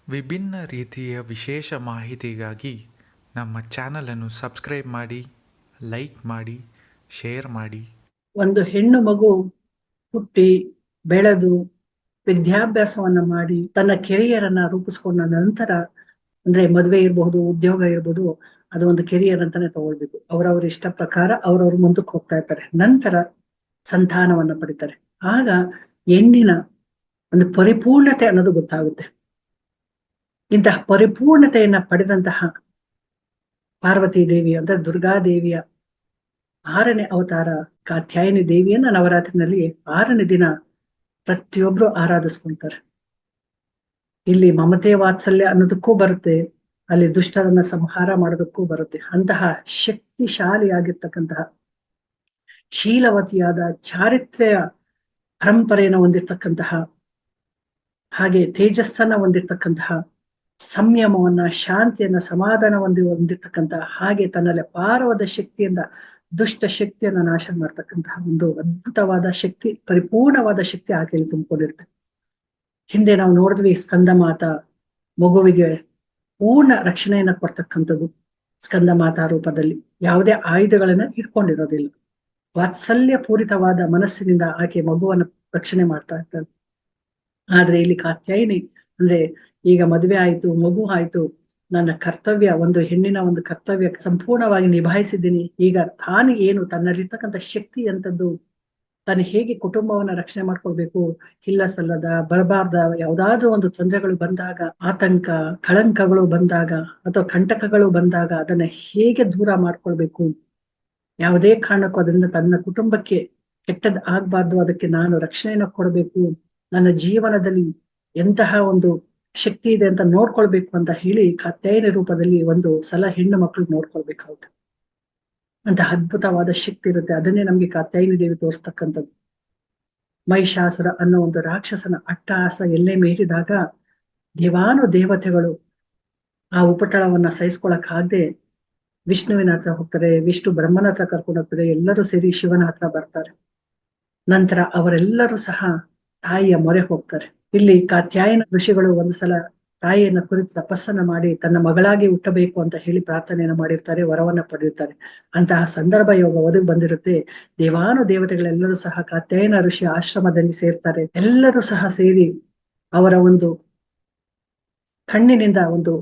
ವಿಭಿನ್ನ ರೀತಿಯ ವಿಶೇಷ ಮಾಹಿತಿಗಾಗಿ ನಮ್ಮ ಚಾನಲನ್ನು ಸಬ್ಸ್ಕ್ರೈಬ್ ಮಾಡಿ, ಲೈಕ್ ಮಾಡಿ, ಶೇರ್ ಮಾಡಿ. ಒಂದು ಹೆಣ್ಣು ಮಗು ಹುಟ್ಟಿ ಬೆಳೆದು ವಿದ್ಯಾಭ್ಯಾಸವನ್ನ ಮಾಡಿ ತನ್ನ ಕೆರಿಯರ್ ಅನ್ನ ರೂಪಿಸ್ಕೊಂಡ ನಂತರ, ಅಂದ್ರೆ ಮದುವೆ ಇರಬಹುದು, ಉದ್ಯೋಗ ಇರ್ಬೋದು, ಅದು ಒಂದು ಕೆರಿಯರ್ ಅಂತಾನೆ ತಗೊಳ್ಬೇಕು. ಅವರವ್ರ ಇಷ್ಟ ಪ್ರಕಾರ ಅವ್ರವ್ರು ಮುಂದಕ್ಕೆ ಹೋಗ್ತಾ ಇರ್ತಾರೆ. ನಂತರ ಸಂತಾನವನ್ನ ಪಡಿತಾರೆ. ಆಗ ಹೆಣ್ಣಿನ ಒಂದು ಪರಿಪೂರ್ಣತೆ ಅನ್ನೋದು ಗೊತ್ತಾಗುತ್ತೆ. ಇಂತಹ ಪರಿಪೂರ್ಣತೆಯನ್ನ ಪಡೆದಂತಹ ಪಾರ್ವತಿ ದೇವಿ ಅಂದ್ರೆ ದುರ್ಗಾದೇವಿಯ 6ನೇ ಅವತಾರ ಕಾತ್ಯಾಯನಿ ದೇವಿಯನ್ನ ನವರಾತ್ರಿನಲ್ಲಿ 6ನೇ ದಿನ ಪ್ರತಿಯೊಬ್ರು ಆರಾಧಿಸ್ಕೊಂತಾರೆ. ಇಲ್ಲಿ ಮಮತೆ ವಾತ್ಸಲ್ಯ ಅನ್ನೋದಕ್ಕೂ ಬರುತ್ತೆ, ಅಲ್ಲಿ ದುಷ್ಟರನ್ನ ಸಂಹಾರ ಮಾಡೋದಕ್ಕೂ ಬರುತ್ತೆ. ಅಂತಹ ಶಕ್ತಿಶಾಲಿಯಾಗಿರ್ತಕ್ಕಂತಹ, ಶೀಲವತಿಯಾದ, ಚಾರಿತ್ರ್ಯ ಪರಂಪರೆಯನ್ನು ಹೊಂದಿರ್ತಕ್ಕಂತಹ, ಹಾಗೆ ತೇಜಸ್ಸನ್ನ ಹೊಂದಿರ್ತಕ್ಕಂತಹ, ಸಂಯಮವನ್ನ, ಶಾಂತಿಯನ್ನ, ಸಮಾಧಾನ ಹೊಂದಿರ್ತಕ್ಕಂತಹ, ಹಾಗೆ ತನ್ನಲ್ಲಿ ಅಪಾರವಾದ ಶಕ್ತಿಯಿಂದ ದುಷ್ಟ ಶಕ್ತಿಯನ್ನ ನಾಶ ಮಾಡ್ತಕ್ಕಂತಹ ಒಂದು ಅದ್ಭುತವಾದ ಶಕ್ತಿ, ಪರಿಪೂರ್ಣವಾದ ಶಕ್ತಿ ಆಕೆಯಲ್ಲಿ ತುಂಬಿಕೊಂಡಿರುತ್ತೆ. ಹಿಂದೆ ನಾವು ನೋಡಿದ್ವಿ, ಸ್ಕಂದ ಮಾತಾ ಮಗುವಿಗೆ ಪೂರ್ಣ ರಕ್ಷಣೆಯನ್ನ ಕೊಡ್ತಕ್ಕಂಥದ್ದು. ಸ್ಕಂದ ಮಾತಾ ರೂಪದಲ್ಲಿ ಯಾವುದೇ ಆಯುಧಗಳನ್ನ ಇಟ್ಕೊಂಡಿರೋದಿಲ್ಲ. ವಾತ್ಸಲ್ಯ ಪೂರಿತವಾದ ಮನಸ್ಸಿನಿಂದ ಆಕೆ ಮಗುವನ್ನ ರಕ್ಷಣೆ ಮಾಡ್ತಾ ಇರ್ತಾರೆ. ಆದ್ರೆ ಇಲ್ಲಿ ಕಾತ್ಯಾಯಿನಿ ಅಂದ್ರೆ, ಈಗ ಮದುವೆ ಆಯ್ತು, ಮಗು ಆಯ್ತು, ನನ್ನ ಕರ್ತವ್ಯ, ಒಂದು ಹೆಣ್ಣಿನ ಒಂದು ಕರ್ತವ್ಯ ಸಂಪೂರ್ಣವಾಗಿ ನಿಭಾಯಿಸಿದ್ದೀನಿ. ಈಗ ತಾನು ಏನು ತನ್ನಲ್ಲಿರ್ತಕ್ಕಂಥ ಶಕ್ತಿ ಅಂತದ್ದು, ತಾನು ಹೇಗೆ ಕುಟುಂಬವನ್ನ ರಕ್ಷಣೆ ಮಾಡ್ಕೊಳ್ಬೇಕು, ಇಲ್ಲ ಸಲ್ಲದ ಬರಬಾರ್ದ ಯಾವ್ದಾದ್ರು ಒಂದು ತೊಂದರೆಗಳು ಬಂದಾಗ, ಆತಂಕ ಕಳಂಕಗಳು ಬಂದಾಗ ಅಥವಾ ಕಂಟಕಗಳು ಬಂದಾಗ ಅದನ್ನ ಹೇಗೆ ದೂರ ಮಾಡ್ಕೊಳ್ಬೇಕು, ಯಾವುದೇ ಕಾರಣಕ್ಕೂ ಅದರಿಂದ ತನ್ನ ಕುಟುಂಬಕ್ಕೆ ಕೆಟ್ಟದ್ ಆಗ್ಬಾರ್ದು, ಅದಕ್ಕೆ ನಾನು ರಕ್ಷಣೆಯನ್ನು ಕೊಡಬೇಕು, ನನ್ನ ಜೀವನದಲ್ಲಿ ಎಂತಹ ಒಂದು ಶಕ್ತಿ ಇದೆ ಅಂತ ನೋಡ್ಕೊಳ್ಬೇಕು ಅಂತ ಹೇಳಿ ಕಾತ್ಯಾಯನಿ ರೂಪದಲ್ಲಿ ಒಂದು ಸಲ ಹೆಣ್ಣು ಮಕ್ಕಳು ನೋಡ್ಕೊಳ್ಬೇಕಾಗುತ್ತೆ. ಅಂತ ಅದ್ಭುತವಾದ ಶಕ್ತಿ ಇರುತ್ತೆ. ಅದನ್ನೇ ನಮ್ಗೆ ಕಾತ್ಯಾಯನಿ ದೇವಿ ತೋರಿಸ್ತಕ್ಕಂಥದ್ದು. ಮಹಿಷಾಸುರ ಅನ್ನೋ ಒಂದು ರಾಕ್ಷಸನ ಅಟ್ಟಹಾಸ ಎಲ್ಲೇ ಮೀರಿದಾಗ ದೇವಾನು ದೇವತೆಗಳು ಆ ಉಪಟಳವನ್ನ ಸಹಿಸ್ಕೊಳಕ್ ಆಗದೆ ವಿಷ್ಣುವಿನ ಹತ್ರ ಹೋಗ್ತಾರೆ, ವಿಷ್ಣು ಬ್ರಹ್ಮನ ಹತ್ರ ಕರ್ಕೊಂಡು ಹೋಗ್ತಾರೆ, ಎಲ್ಲರೂ ಸೇರಿ ಶಿವನ ಹತ್ರ ಬರ್ತಾರೆ. ನಂತರ ಅವರೆಲ್ಲರೂ ಸಹ ತಾಯಿಯ ಮೊರೆ ಹೋಗ್ತಾರೆ. ಇಲ್ಲಿ ಕಾತ್ಯಾಯನ ಋಷಿಗಳು ಒಂದು ಸಲ ತಾಯಿಯನ್ನ ಕುರಿತು ತಪಸ್ಸನ್ನ ಮಾಡಿ ತನ್ನ ಮಗಳಾಗಿ ಹುಟ್ಟಬೇಕು ಅಂತ ಹೇಳಿ ಪ್ರಾರ್ಥನೆಯನ್ನ ಮಾಡಿರ್ತಾರೆ, ವರವನ್ನ ಪಡೆದಿರ್ತಾರೆ. ಅಂತಹ ಸಂದರ್ಭ ಯೋಗ ಒದಗಿ ಬಂದಿರುತ್ತೆ. ದೇವಾನು ದೇವತೆಗಳೆಲ್ಲರೂ ಸಹ ಕಾತ್ಯಾಯನ ಋಷಿ ಆಶ್ರಮದಲ್ಲಿ ಸೇರ್ತಾರೆ. ಎಲ್ಲರೂ ಸಹ ಸೇರಿ ಅವರ ಒಂದು ಕಣ್ಣಿನಿಂದ ಒಂದು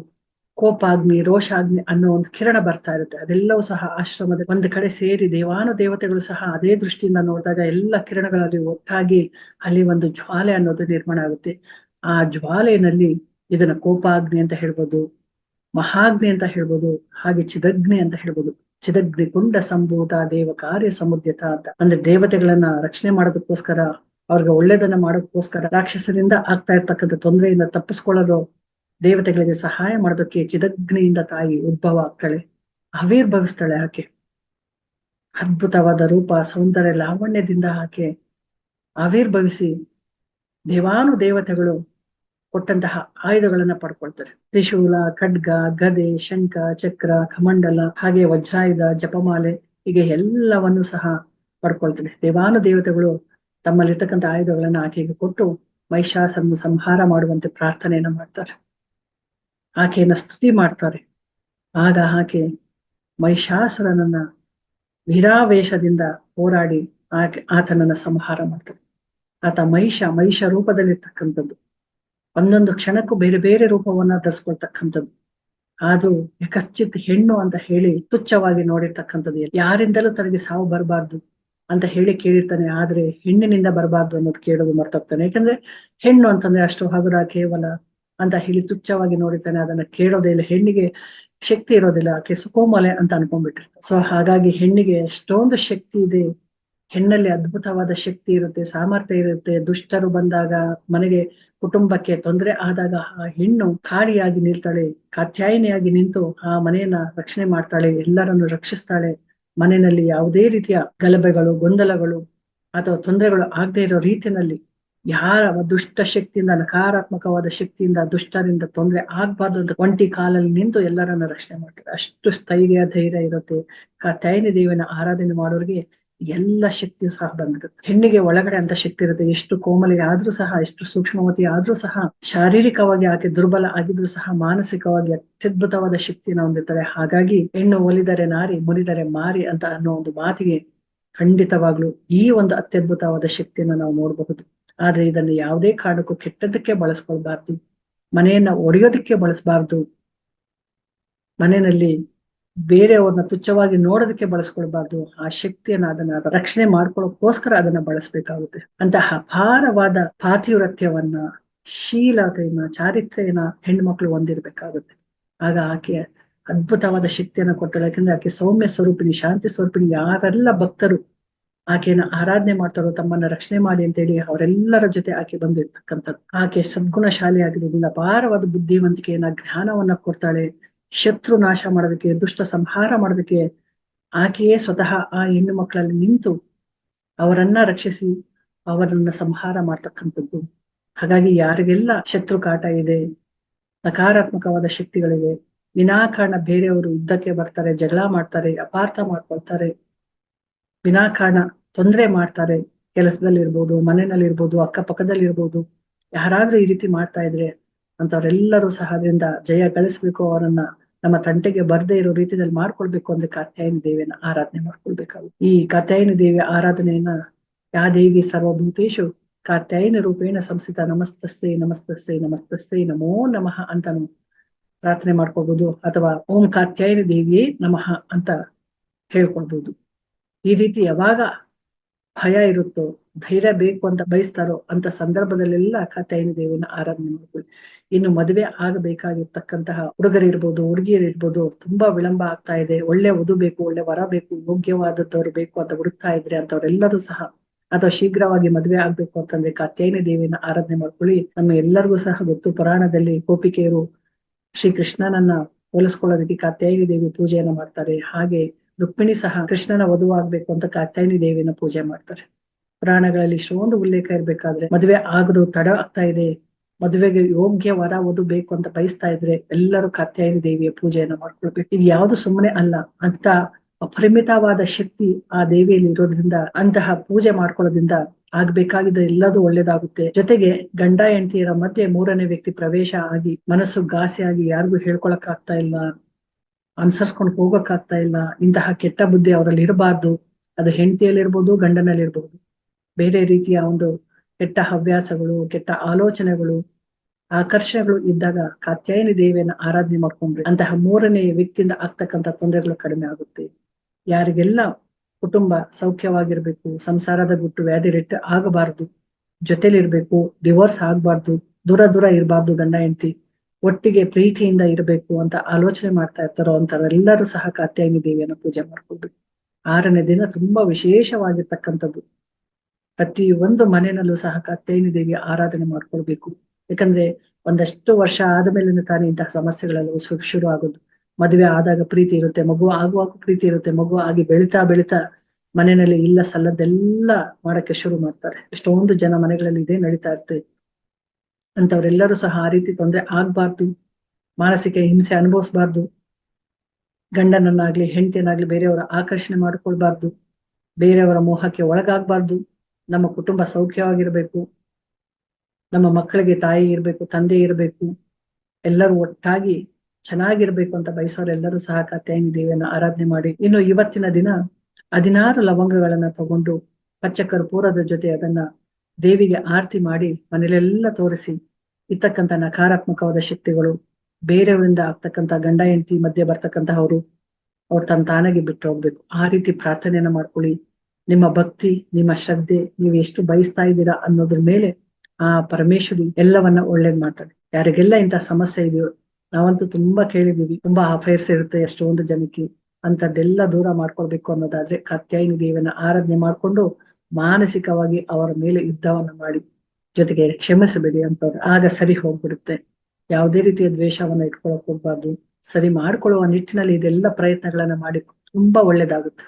ಕೋಪಾಗ್ನಿ, ರೋಷಾಗ್ನಿ ಅನ್ನೋ ಒಂದು ಕಿರಣ ಬರ್ತಾ ಇರುತ್ತೆ. ಅದೆಲ್ಲವೂ ಸಹ ಆಶ್ರಮದ ಒಂದು ಕಡೆ ಸೇರಿ ದೇವಾನು ದೇವತೆಗಳು ಸಹ ಅದೇ ದೃಷ್ಟಿಯಿಂದ ನೋಡಿದಾಗ ಎಲ್ಲ ಕಿರಣಗಳಲ್ಲಿ ಒಟ್ಟಾಗಿ ಅಲ್ಲಿ ಒಂದು ಜ್ವಾಲೆ ಅನ್ನೋದು ನಿರ್ಮಾಣ ಆಗುತ್ತೆ. ಆ ಜ್ವಾಲೆಯಲ್ಲಿ ಇದನ್ನ ಕೋಪಾಗ್ನಿ ಅಂತ ಹೇಳ್ಬೋದು, ಮಹಾಗ್ನಿ ಅಂತ ಹೇಳ್ಬೋದು, ಹಾಗೆ ಚಿದಗ್ನಿ ಅಂತ ಹೇಳ್ಬೋದು. ಚಿದಗ್ನಿ ಕುಂಡ ಸಂಭೂತ ದೇವ ಕಾರ್ಯ ಸಮುದ್ಯತ ಅಂತ, ಅಂದ್ರೆ ದೇವತೆಗಳನ್ನ ರಕ್ಷಣೆ ಮಾಡೋದಕ್ಕೋಸ್ಕರ, ಅವ್ರಿಗೆ ಒಳ್ಳೇದನ್ನ ಮಾಡೋದಕ್ಕೋಸ್ಕರ ರಾಕ್ಷಸರಿಂದ ಆಗ್ತಾ ಇರ್ತಕ್ಕಂಥ ತೊಂದರೆಯಿಂದ ತಪ್ಪಿಸ್ಕೊಳ್ಳೋದು, ದೇವತೆಗಳಿಗೆ ಸಹಾಯ ಮಾಡೋದಕ್ಕೆ ಚಿದಗ್ನಿಯಿಂದ ತಾಯಿ ಉದ್ಭವ ಆಗ್ತಾಳೆ, ಆವಿರ್ಭವಿಸ್ತಾಳೆ. ಆಕೆ ಅದ್ಭುತವಾದ ರೂಪ, ಸೌಂದರ್ಯ, ಲಾವಣ್ಯದಿಂದ ಆಕೆ ಆವಿರ್ಭವಿಸಿ ದೇವಾನು ದೇವತೆಗಳು ಕೊಟ್ಟಂತಹ ಆಯುಧಗಳನ್ನ ಪಡ್ಕೊಳ್ತಾರೆ. ತ್ರಿಶೂಲ, ಖಡ್ಗ, ಗದೆ, ಶಂಖ, ಚಕ್ರ, ಕಮಂಡಲ, ಹಾಗೆ ವಜ್ರಾಯುಧ, ಜಪಮಾಲೆ, ಹೀಗೆ ಎಲ್ಲವನ್ನು ಸಹ ಪಡ್ಕೊಳ್ತಾರೆ. ದೇವಾನು ದೇವತೆಗಳು ತಮ್ಮಲ್ಲಿರ್ತಕ್ಕಂಥ ಆಯುಧಗಳನ್ನ ಆಕೆಗೆ ಕೊಟ್ಟು ಮಹಿಷಾಸುರನ ಸಂಹಾರ ಮಾಡುವಂತೆ ಪ್ರಾರ್ಥನೆಯನ್ನ ಮಾಡ್ತಾರೆ. ಆಕೆಯನ್ನ ಸ್ತುತಿ ಮಾಡ್ತಾರೆ. ಆಗ ಆಕೆ ಮಹಿಷಾಸುರನನ್ನ ವೀರಾವೇಶದಿಂದ ಹೋರಾಡಿ ಆತನನ್ನ ಸಂಹಾರ ಮಾಡ್ತಾರೆ. ಆತ ಮಹಿಷ ರೂಪದಲ್ಲಿರ್ತಕ್ಕಂಥದ್ದು, ಒಂದೊಂದು ಕ್ಷಣಕ್ಕೂ ಬೇರೆ ಬೇರೆ ರೂಪವನ್ನ ಧರಿಸ್ಕೊಳ್ತಕ್ಕಂಥದ್ದು. ಅದು ಯಕಶ್ಚಿತ್ ಹೆಣ್ಣು ಅಂತ ಹೇಳಿ ತುಚ್ಛವಾಗಿ ನೋಡಿರ್ತಕ್ಕಂಥದ್ದು. ಯಾರಿಂದಲೂ ತನಗೆ ಸಾವು ಬರಬಾರ್ದು ಅಂತ ಹೇಳಿ ಕೇಳಿರ್ತಾನೆ, ಆದ್ರೆ ಹೆಣ್ಣಿನಿಂದ ಬರಬಾರ್ದು ಅನ್ನೋದು ಕೇಳೋದು ಮರ್ತೋಗ್ತಾನೆ. ಯಾಕಂದ್ರೆ ಹೆಣ್ಣು ಅಂತಂದ್ರೆ ಅಷ್ಟು ಹಗುರ, ಕೇವಲ ಅಂತ ಹೇಳಿ ತುಚ್ಛವಾಗಿ ನೋಡಿರ್ತಾನೆ, ಅದನ್ನ ಕೇಳೋದೇ ಇಲ್ಲ. ಹೆಣ್ಣಿಗೆ ಶಕ್ತಿ ಇರೋದಿಲ್ಲ, ಆಕೆ ಸುಕೋಮಲೆ ಅಂತ ಅನ್ಕೊಂಡ್ಬಿಟ್ಟಿರ್ತಾರೆ. ಸೊ ಹಾಗಾಗಿ ಹೆಣ್ಣಿಗೆ ಎಷ್ಟೊಂದು ಶಕ್ತಿ ಇದೆ. ಹೆಣ್ಣಲ್ಲಿ ಅದ್ಭುತವಾದ ಶಕ್ತಿ ಇರುತ್ತೆ, ಸಾಮರ್ಥ್ಯ ಇರುತ್ತೆ. ದುಷ್ಟರು ಬಂದಾಗ, ಮನೆಗೆ ಕುಟುಂಬಕ್ಕೆ ತೊಂದರೆ ಆದಾಗ ಆ ಹೆಣ್ಣು ಕಾಳಿಯಾಗಿ ನಿಲ್ತಾಳೆ, ಕಾತ್ಯಾಯಿನಿಯಾಗಿ ನಿಂತು ಆ ಮನೆಯನ್ನ ರಕ್ಷಣೆ ಮಾಡ್ತಾಳೆ, ಎಲ್ಲರನ್ನು ರಕ್ಷಿಸ್ತಾಳೆ. ಮನೆಯಲ್ಲಿ ಯಾವುದೇ ರೀತಿಯ ಗಲಭೆಗಳು, ಗೊಂದಲಗಳು ಅಥವಾ ತೊಂದರೆಗಳು ಆಗದೆ ಇರೋ ರೀತಿಯಲ್ಲಿ, ಯಾರ ದುಷ್ಟ ಶಕ್ತಿಯಿಂದ, ನಕಾರಾತ್ಮಕವಾದ ಶಕ್ತಿಯಿಂದ, ದುಷ್ಟರಿಂದ ತೊಂದರೆ ಆಗ್ಬಾರ್ದು ಅಂತ ಒಂಟಿ ಕಾಲಲ್ಲಿ ನಿಂತು ಎಲ್ಲರನ್ನ ರಕ್ಷಣೆ ಮಾಡ್ತಾರೆ. ಅಷ್ಟು ಸ್ಥೈರ್ಯ, ಧೈರ್ಯ ಇರುತ್ತೆ. ಕಾತ್ಯಾಯನಿ ದೇವಿನ ಆರಾಧನೆ ಮಾಡೋರಿಗೆ ಎಲ್ಲ ಶಕ್ತಿಯು ಸಹ ಬಂದ್ಬಿಡುತ್ತೆ. ಹೆಣ್ಣಿಗೆ ಒಳಗಡೆ ಅಂತ ಶಕ್ತಿ ಇರುತ್ತೆ. ಎಷ್ಟು ಕೋಮಲಿಗೆ ಆದ್ರೂ ಸಹ, ಎಷ್ಟು ಸೂಕ್ಷ್ಮವತಿ ಆದ್ರೂ ಸಹ, ಶಾರೀರಿಕವಾಗಿ ಆಕೆ ದುರ್ಬಲ ಆಗಿದ್ರು ಸಹ ಮಾನಸಿಕವಾಗಿ ಅತ್ಯದ್ಭುತವಾದ ಶಕ್ತಿನ ಹೊಂದಿರ್ತಾರೆ. ಹಾಗಾಗಿ ಹೆಣ್ಣು ಒಲಿದರೆ ನಾರಿ, ಮುರಿದರೆ ಮಾರಿ ಅಂತ ಅನ್ನೋ ಒಂದು ಮಾತಿಗೆ ಖಂಡಿತವಾಗ್ಲು ಈ ಒಂದು ಅತ್ಯದ್ಭುತವಾದ ಶಕ್ತಿಯನ್ನ ನಾವು ನೋಡಬಹುದು. ಆದ್ರೆ ಇದನ್ನು ಯಾವುದೇ ಕಾರಣಕ್ಕೂ ಕೆಟ್ಟದ್ದಕ್ಕೆ ಬಳಸ್ಕೊಳ್ಬಾರ್ದು. ಮನೆಯನ್ನ ಒಡೆಯೋದಕ್ಕೆ ಬಳಸಬಾರ್ದು. ಮನೆಯಲ್ಲಿ ಬೇರೆಯವ್ರನ್ನ ತುಚ್ಛವಾಗಿ ನೋಡೋದಕ್ಕೆ ಬಳಸ್ಕೊಳ್ಬಾರ್ದು. ಆ ಶಕ್ತಿಯನ್ನ ಅದನ್ನ ರಕ್ಷಣೆ ಮಾಡ್ಕೊಳ್ಳೋಕೋಸ್ಕರ ಅದನ್ನ ಬಳಸಬೇಕಾಗುತ್ತೆ. ಅಂತಹ ಅಪಾರವಾದ ಪಾತಿವ್ರತ್ಯವನ್ನ, ಶೀಲತೆಯನ್ನ, ಚಾರಿತ್ರ್ಯನ ಹೆಣ್ಮಕ್ಳು ಹೊಂದಿರ್ಬೇಕಾಗುತ್ತೆ. ಆಗ ಆಕೆ ಅದ್ಭುತವಾದ ಶಕ್ತಿಯನ್ನ ಕೊಡ್ತಾಳೆ. ಯಾಕಂದ್ರೆ ಆಕೆ ಸೌಮ್ಯ ಸ್ವರೂಪಿಣಿ, ಶಾಂತಿ ಸ್ವರೂಪಿಣಿ. ಯಾರೆಲ್ಲ ಭಕ್ತರು ಆಕೆನ ಆರಾಧನೆ ಮಾಡ್ತಾರೋ, ತಮ್ಮನ್ನ ರಕ್ಷಣೆ ಮಾಡಿ ಅಂತ ಹೇಳಿ ಅವರೆಲ್ಲರ ಜೊತೆ ಆಕೆ ಬಂದಿರ್ತಕ್ಕಂಥದ್ದು. ಆಕೆ ಸದ್ಗುಣಶಾಲಿ ಆಗಿರೋದ್ರಿಂದ ಅಪಾರವಾದ ಬುದ್ಧಿವಂತಿಕೆಯನ್ನ, ಜ್ಞಾನವನ್ನ ಕೊಡ್ತಾಳೆ. ಶತ್ರು ನಾಶ ಮಾಡೋದಕ್ಕೆ, ದುಷ್ಟ ಸಂಹಾರ ಮಾಡೋದಕ್ಕೆ ಆಕೆಯೇ ಸ್ವತಃ ಆ ಹೆಣ್ಣು ಮಕ್ಕಳಲ್ಲಿ ನಿಂತು ಅವರನ್ನ ರಕ್ಷಿಸಿ ಅವರನ್ನ ಸಂಹಾರ ಮಾಡ್ತಕ್ಕಂಥದ್ದು. ಹಾಗಾಗಿ ಯಾರಿಗೆಲ್ಲ ಶತ್ರು ಕಾಟ ಇದೆ, ನಕಾರಾತ್ಮಕವಾದ ಶಕ್ತಿಗಳಿವೆ, ವಿನಾಕಾರಣ ಬೇರೆಯವರು ಯುದ್ಧಕ್ಕೆ ಬರ್ತಾರೆ, ಜಗಳ ಮಾಡ್ತಾರೆ, ಅಪಾರ್ಥ ಮಾಡ್ಕೊಳ್ತಾರೆ, ವಿನಾಕಾರಣ ತೊಂದರೆ ಮಾಡ್ತಾರೆ, ಕೆಲಸದಲ್ಲಿರ್ಬೋದು, ಮನೆಯಲ್ಲಿರ್ಬೋದು, ಅಕ್ಕಪಕ್ಕದಲ್ಲಿರ್ಬೋದು, ಯಾರಾದ್ರೂ ಈ ರೀತಿ ಮಾಡ್ತಾ ಇದ್ರೆ ಅಂತವ್ರೆಲ್ಲರೂ ಸಹ ಅದರಿಂದ ಜಯ ಗಳಿಸ್ಬೇಕು. ಅವರನ್ನ ನಮ್ಮ ತಂಟೆಗೆ ಬರ್ದೇ ಇರೋ ರೀತಿಯಲ್ಲಿ ಮಾಡ್ಕೊಳ್ಬೇಕು ಅಂದ್ರೆ ಕಾತ್ಯಾಯನಿ ದೇವಿಯನ್ನ ಆರಾಧನೆ ಮಾಡ್ಕೊಳ್ಬೇಕಾಗುತ್ತೆ. ಈ ಕಾತ್ಯಾಯನಿ ದೇವಿಯ ಆರಾಧನೆಯನ್ನ ಯಾ ದೇವಿ ಸರ್ವಭೂತೇಶು ಕಾತ್ಯಾಯನಿ ರೂಪೇಣ ಸಂಸ್ಥಿತ ನಮಸ್ತಸ್ಸೇ ನಮಸ್ತಸ್ಸೇ ನಮಸ್ತಸ್ಸೇ ನಮೋ ನಮಃ ಅಂತಾನು ಪ್ರಾರ್ಥನೆ ಮಾಡ್ಕೊಳ್ಬಹುದು. ಅಥವಾ ಓಂ ಕಾತ್ಯಾಯನಿ ದೇವಿಯೇ ನಮಃ ಅಂತ ಹೇಳ್ಕೊಳ್ಬಹುದು. ಈ ರೀತಿ ಯಾವಾಗ ಭಯ ಇರುತ್ತೋ, ಧೈರ್ಯ ಬೇಕು ಅಂತ ಬಯಸ್ತಾರೋ ಅಂತ ಸಂದರ್ಭದಲ್ಲೆಲ್ಲ ಕಾತ್ಯಾಯನಿ ದೇವಿಯನ್ನ ಆರಾಧನೆ ಮಾಡ್ಕೊಳ್ಳಿ. ಇನ್ನು ಮದುವೆ ಆಗಬೇಕಾಗಿರ್ತಕ್ಕಂತಹ ಹುಡುಗರಿರ್ಬೋದು, ಹುಡುಗಿಯರಿರ್ಬೋದು, ತುಂಬಾ ವಿಳಂಬ ಆಗ್ತಾ ಇದೆ, ಒಳ್ಳೆ ವಧು ಬೇಕು, ಒಳ್ಳೆ ವರ ಬೇಕು, ಯೋಗ್ಯವಾದದ್ದವ್ರು ಬೇಕು ಅಂತ ಹುಡುಕ್ತಾ ಇದ್ರೆ ಅಂತವ್ರೆಲ್ಲರೂ ಸಹ, ಅಥವಾ ಶೀಘ್ರವಾಗಿ ಮದುವೆ ಆಗ್ಬೇಕು ಅಂತಂದ್ರೆ ಕಾತ್ಯಾಯನಿ ದೇವಿಯನ್ನ ಆರಾಧನೆ ಮಾಡ್ಕೊಳ್ಳಿ. ನಮ್ಮ ಎಲ್ಲರಿಗೂ ಸಹ ಗೊತ್ತು, ಪುರಾಣದಲ್ಲಿ ಗೋಪಿಕೆಯರು ಶ್ರೀ ಕೃಷ್ಣನನ್ನ ಹೋಲಿಸ್ಕೊಳ್ಳೋದಕ್ಕೆ ಕಾತ್ಯಾಯನಿ ದೇವಿ ಪೂಜೆಯನ್ನ ಮಾಡ್ತಾರೆ. ಹಾಗೆ ರುಕ್ಮಿಣಿ ಸಹ ಕೃಷ್ಣನ ವಧುವಾಗ್ಬೇಕು ಅಂತ ಕಾತ್ಯಾಯನಿ ದೇವಿಯನ್ನ ಪೂಜೆ ಮಾಡ್ತಾರೆ. ಪುರಾಣಗಳಲ್ಲಿ ಇಷ್ಟೊಂದು ಉಲ್ಲೇಖ ಇರ್ಬೇಕಾದ್ರೆ, ಮದುವೆ ಆಗದು ತಡ ಆಗ್ತಾ ಇದೆ, ಮದುವೆಗೆ ಯೋಗ್ಯ ವರ ವಧು ಬೇಕು ಅಂತ ಬಯಸ್ತಾ ಇದ್ರೆ ಎಲ್ಲರೂ ಕಾತ್ಯಾಯನಿ ದೇವಿಯ ಪೂಜೆಯನ್ನ ಮಾಡ್ಕೊಳ್ಬೇಕು. ಇದು ಯಾವುದು ಸುಮ್ಮನೆ ಅಲ್ಲ, ಅಂತ ಅಪರಿಮಿತವಾದ ಶಕ್ತಿ ಆ ದೇವಿಯಲ್ಲಿ ಇರೋದ್ರಿಂದ ಅಂತಹ ಪೂಜೆ ಮಾಡ್ಕೊಳ್ಳೋದ್ರಿಂದ ಆಗ್ಬೇಕಾಗಿದ್ದ ಎಲ್ಲದೂ ಒಳ್ಳೇದಾಗುತ್ತೆ. ಜೊತೆಗೆ ಗಂಡ ಹೆಂಡತಿಯರ ಮಧ್ಯೆ ಮೂರನೇ ವ್ಯಕ್ತಿ ಪ್ರವೇಶ ಆಗಿ ಮನಸ್ಸು ಘಾಸಿ ಆಗಿ ಯಾರಿಗೂ ಹೇಳ್ಕೊಳಕ್ ಆಗ್ತಾ ಇಲ್ಲ, ಅನುಸರಿಸ್ಕೊಂಡು ಹೋಗಕ್ಕಾಗ್ತಾ ಇಲ್ಲ, ಇಂತಹ ಕೆಟ್ಟ ಬುದ್ಧಿ ಅವರಲ್ಲಿ ಇರಬಾರ್ದು. ಅದು ಹೆಂಡತಿಯಲ್ಲಿರ್ಬೋದು, ಗಂಡನಲ್ಲಿರ್ಬೋದು. ಬೇರೆ ರೀತಿಯ ಒಂದು ಕೆಟ್ಟ ಹವ್ಯಾಸಗಳು, ಕೆಟ್ಟ ಆಲೋಚನೆಗಳು, ಆಕರ್ಷಣೆಗಳು ಇದ್ದಾಗ ಕಾತ್ಯಾಯನಿ ದೇವಿಯನ್ನ ಆರಾಧನೆ ಮಾಡ್ಕೊಂಡ್ರೆ ಅಂತಹ ಮೂರನೇ ವ್ಯಕ್ತಿಯಿಂದ ಆಗ್ತಕ್ಕಂಥ ತೊಂದರೆಗಳು ಕಡಿಮೆ ಆಗುತ್ತೆ. ಯಾರಿಗೆಲ್ಲ ಕುಟುಂಬ ಸೌಖ್ಯವಾಗಿರ್ಬೇಕು, ಸಂಸಾರದ ಗುಟ್ಟು ವ್ಯಾಧಿ ರೆಟ್ಟು ಆಗಬಾರ್ದು, ಜೊತೆಲಿರ್ಬೇಕು, ಡಿವೋರ್ಸ್ ಆಗ್ಬಾರ್ದು, ದೂರ ದೂರ ಇರಬಾರ್ದು, ಗಂಡ ಹೆಂಡತಿ ಒಟ್ಟಿಗೆ ಪ್ರೀತಿಯಿಂದ ಇರಬೇಕು ಅಂತ ಆಲೋಚನೆ ಮಾಡ್ತಾ ಇರ್ತಾರೋ ಅಂತವರೆಲ್ಲರೂ ಸಹ ಕಾತ್ಯಾಯನಿ ದೇವಿಯನ್ನ ಪೂಜೆ ಮಾಡ್ಕೊಳ್ಬೇಕು. 6ನೇ ದಿನ ತುಂಬಾ ವಿಶೇಷವಾಗಿರ್ತಕ್ಕಂಥದ್ದು. ಪ್ರತಿ ಒಂದು ಮನೆಯಲ್ಲೂ ಸಹ ಕಾತ್ಯಾಯನಿ ದೇವಿಯ ಆರಾಧನೆ ಮಾಡ್ಕೊಳ್ಬೇಕು. ಯಾಕಂದ್ರೆ ಒಂದಷ್ಟು ವರ್ಷ ಆದ್ಮೇಲೆ ತಾನೇ ಇಂತಹ ಸಮಸ್ಯೆಗಳೆಲ್ಲ ಶುರು ಆಗೋದು. ಮದುವೆ ಆದಾಗ ಪ್ರೀತಿ ಇರುತ್ತೆ, ಮಗು ಆಗುವಾಗ ಪ್ರೀತಿ ಇರುತ್ತೆ, ಮಗು ಆಗಿ ಬೆಳಿತಾ ಬೆಳಿತಾ ಮನೆಯಲ್ಲಿ ಇಲ್ಲ ಸಲ್ಲದೆಲ್ಲ ಮಾಡಕ್ಕೆ ಶುರು ಮಾಡ್ತಾರೆ. ಎಷ್ಟೊಂದು ಜನ ಮನೆಗಳಲ್ಲಿ ಇದೇ ನಡೀತಾ ಇರ್ತದೆ. ಅಂತವ್ರೆಲ್ಲರೂ ಸಹ ಆ ರೀತಿ ತೊಂದರೆ ಆಗ್ಬಾರ್ದು, ಮಾನಸಿಕ ಹಿಂಸೆ ಅನುಭವಿಸ್ಬಾರ್ದು, ಗಂಡನನ್ನಾಗ್ಲಿ ಹೆಂಡತಿಯನ್ನಾಗ್ಲಿ ಬೇರೆಯವರ ಆಕರ್ಷಣೆ ಮಾಡ್ಕೊಳ್ಬಾರ್ದು, ಬೇರೆಯವರ ಮೋಹಕ್ಕೆ ಒಳಗಾಗ್ಬಾರ್ದು. ನಮ್ಮ ಕುಟುಂಬ ಸೌಖ್ಯವಾಗಿರ್ಬೇಕು, ನಮ್ಮ ಮಕ್ಕಳಿಗೆ ತಾಯಿ ಇರ್ಬೇಕು, ತಂದೆ ಇರ್ಬೇಕು, ಎಲ್ಲರೂ ಒಟ್ಟಾಗಿ ಚೆನ್ನಾಗಿರ್ಬೇಕು ಅಂತ ಬಯಸೋರೆಲ್ಲರೂ ಸಹ ಕಾತ್ಯಾಯನಿ ದೇವಿಯನ್ನ ಆರಾಧನೆ ಮಾಡಿ. ಇನ್ನು ಇವತ್ತಿನ ದಿನ 16 ಲವಂಗಗಳನ್ನ ತಗೊಂಡು ಪಚ್ಚ ಕರ್ಪೂರದ ಜೊತೆ ಅದನ್ನ ದೇವಿಗೆ ಆರತಿ ಮಾಡಿ ಮನೇಲೆಲ್ಲ ತೋರಿಸಿ, ಇರ್ತಕ್ಕಂಥ ನಕಾರಾತ್ಮಕವಾದ ಶಕ್ತಿಗಳು, ಬೇರೆಯವರಿಂದ ಆಗ್ತಕ್ಕಂಥ ಗಂಡ ಹೆಂಡತಿ ಮಧ್ಯೆ ಬರ್ತಕ್ಕಂತಹವರು ಅವ್ರು ತನ್ನ ತಾನಾಗಿ ಬಿಟ್ಟು ಹೋಗ್ಬೇಕು. ಆ ರೀತಿ ಪ್ರಾರ್ಥನೆಯನ್ನ ಮಾಡ್ಕೊಳ್ಳಿ. ನಿಮ್ಮ ಭಕ್ತಿ, ನಿಮ್ಮ ಶ್ರದ್ಧೆ, ನೀವು ಎಷ್ಟು ಬಯಸ್ತಾ ಇದ್ದೀರಾ ಅನ್ನೋದ್ರ ಮೇಲೆ ಆ ಪರಮೇಶ್ವರಿ ಎಲ್ಲವನ್ನ ಒಳ್ಳೇದ್ ಮಾಡ್ತಾಳೆ. ಯಾರಿಗೆಲ್ಲ ಇಂಥ ಸಮಸ್ಯೆ ಇದೆಯೋ, ನಾವಂತೂ ತುಂಬಾ ಕೇಳಿದೀವಿ, ತುಂಬಾ ಅಫೈರ್ಸ್ ಇರುತ್ತೆ ಎಷ್ಟೊಂದು ಜನಕ್ಕೆ, ಅಂತದ್ದೆಲ್ಲ ದೂರ ಮಾಡ್ಕೊಳ್ಬೇಕು ಅನ್ನೋದಾದ್ರೆ ಕಾತ್ಯಾಯನಿ ದೇವಿಯನ್ನ ಆರಾಧನೆ ಮಾಡ್ಕೊಂಡು ಮಾನಸಿಕವಾಗಿ ಅವರ ಮೇಲೆ ಯುದ್ಧವನ್ನ ಮಾಡಿ, ಜೊತೆಗೆ ಕ್ಷಮಿಸಬೇಡಿ ಅಂತವ್ರು, ಆಗ ಸರಿ ಹೋಗ್ಬಿಡುತ್ತೆ. ಯಾವುದೇ ರೀತಿಯ ದ್ವೇಷವನ್ನ ಇಟ್ಕೊಳಕ್ ಹೋಗ್ಬಾರ್ದು. ಸರಿ ಮಾಡ್ಕೊಳ್ಳುವ ನಿಟ್ಟಿನಲ್ಲಿ ಇದೆಲ್ಲ ಪ್ರಯತ್ನಗಳನ್ನ ಮಾಡಿ ತುಂಬಾ ಒಳ್ಳೇದಾಗುತ್ತೆ.